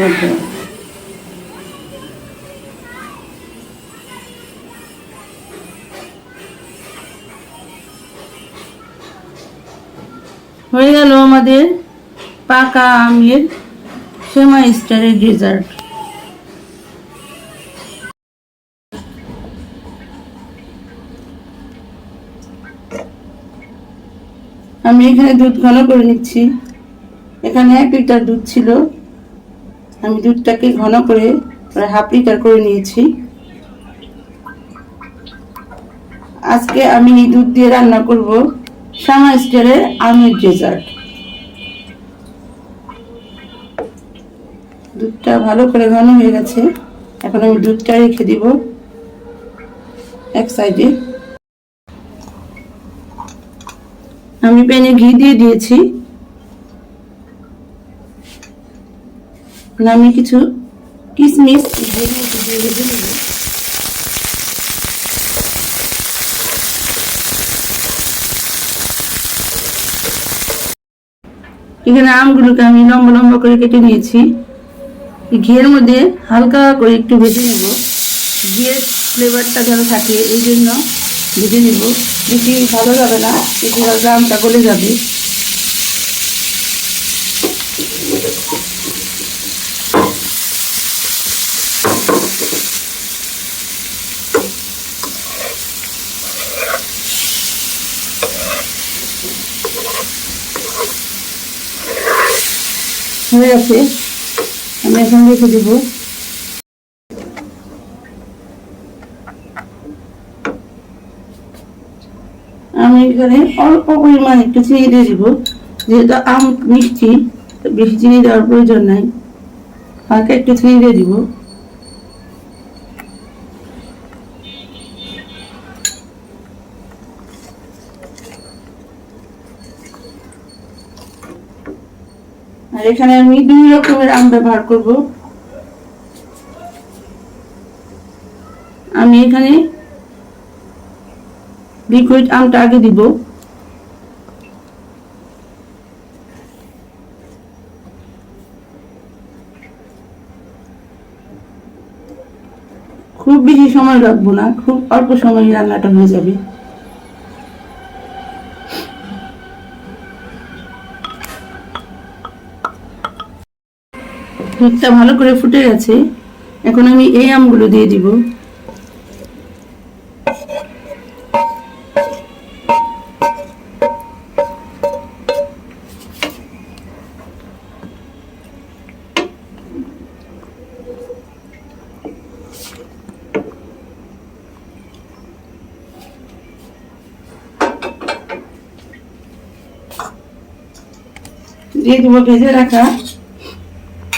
মধ্যে। হয়ে গেল আমাদের পাকা আমের সেমাই স্টাইলের ডেজার্ট। আমি এখানে দুধ ঘন করে নিচ্ছি। এখানে 1 লিটার দুধ ছিল, আমি দুধটাকে ঘন করে প্রায় ½ লিটার করে নিয়েছি। আজকে আমি এই দুধ দিয়ে রান্না করব সেমাই স্টাইলের আমের ডেজার্ট। দুধটা ভালো করে ঘন হয়ে গেছে, এখন আমি দুধটা রেখে দিব এক সাইডে। আমি প্যানে ঘি দিয়ে দিয়েছি, আমি কিছু কিশমিশ দিয়ে ভেজে নেব। এখানে আমগুলোকে আমি লম্বা লম্বা করে কেটে নিয়েছি। ঘিয়ের মধ্যে হালকা করে একটু ভেজে নেব, ঘিয়ের ফ্লেভারটা যেন থাকে এই জন্য ভেজে নেব। বেশি ভালো যাবে না, বেশি ভালো আমটা গলে যাবে। হয়ে গেছে, আমি এখন রেখে দেব। আমি এখানে অল্প পরিমাণ একটু চিনি দিয়ে দিব, যেহেতু আম মিষ্টি বেশি চিনি দেওয়ার প্রয়োজন নাই, হালকা একটু চিনি দিয়ে দিব। আর এখানে আমি 2 রকমের আম ব্যবহার করব। আমি এখানে লিকুইড আমটা আগে দিব, খুব বেশি সময় রাখবো না, খুব অল্প সময় রান্নাটা হয়ে যাবে। দুধটা ভালো করে ফুটে গেছে, এখন আমি এই আমগুলো দিয়ে দিব। দিয়ে দিব ভেজে রাখা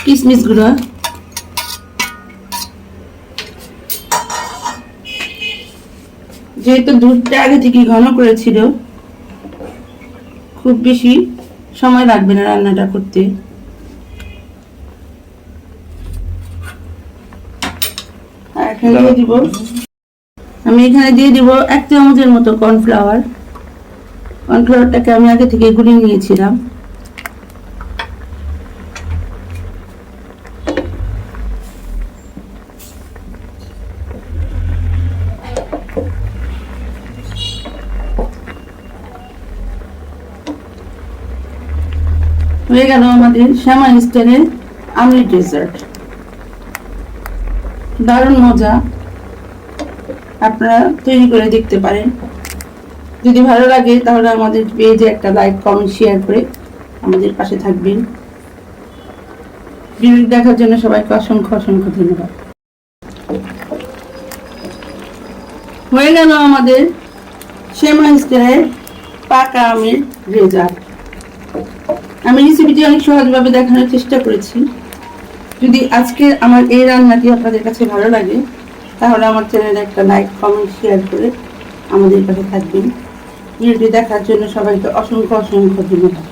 কিশমিশ গুলো। যেহেতু দুধটা আগে থেকে ঘন করেছিল, খুব বেশি সময় লাগবে না রান্নাটা করতে। আর এখানে দিয়ে দিব, আমি এখানে দিয়ে দিব 1 চামচের মতো কর্নফ্লাওয়ার। কর্নফ্লাওয়ারটাকে আমি আগে থেকে গুলিয়ে নিয়েছিলাম। হয়ে গেল আমাদের সেমাই স্টাইলের আমের ডেজার্ট। দারুণ মজা, আপনারা তৈরি করে দেখতে পারেন। যদি ভালো লাগে তাহলে আমাদের পেজে একটা লাইক, কমেন্ট, শেয়ার করে আমাদের পাশে থাকবেন। ভিডিও দেখার জন্য সবাইকে অসংখ্য অসংখ্য ধন্যবাদ। হয়ে গেল আমাদের সেমাই স্টাইলের পাকা আমের ডেজার্ট। আমি রেসিপিটি অনেক সহজভাবে দেখানোর চেষ্টা করেছি। যদি আজকে আমার এই রান্নাটি আপনাদের কাছে ভালো লাগে তাহলে আমার চ্যানেলে একটা লাইক, কমেন্ট, শেয়ার করে আমাদের পাশে থাকবেন। ভিডিওটি দেখার জন্য সবাইকে অসংখ্য অসংখ্য ধন্যবাদ।